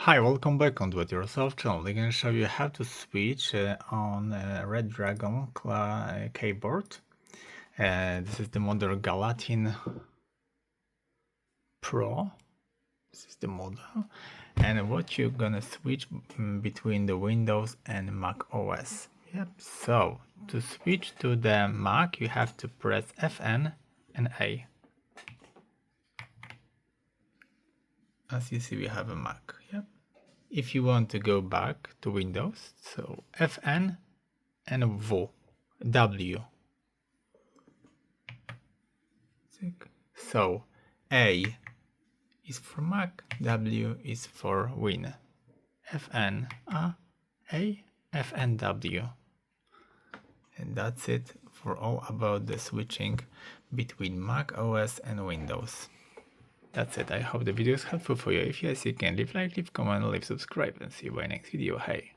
Hi, welcome back on Do-It-Yourself channel. I'm going to show you how to switch on Redragon keyboard. This is the model Galatin PRO. This is the model. And what you're going to switch between the Windows and macOS. Yep. So to switch to the Mac, you have to press Fn and A. As you see, we have a Mac. Yep. If you want to go back to Windows, so Fn and W. So A is for Mac, W is for Win. Fn A, Fn W. And that's it for all about the switching between Mac OS and Windows. That's it. I hope the video is helpful for you. If yes, you can leave like, leave comment, leave subscribe, and see you by next video. Hey!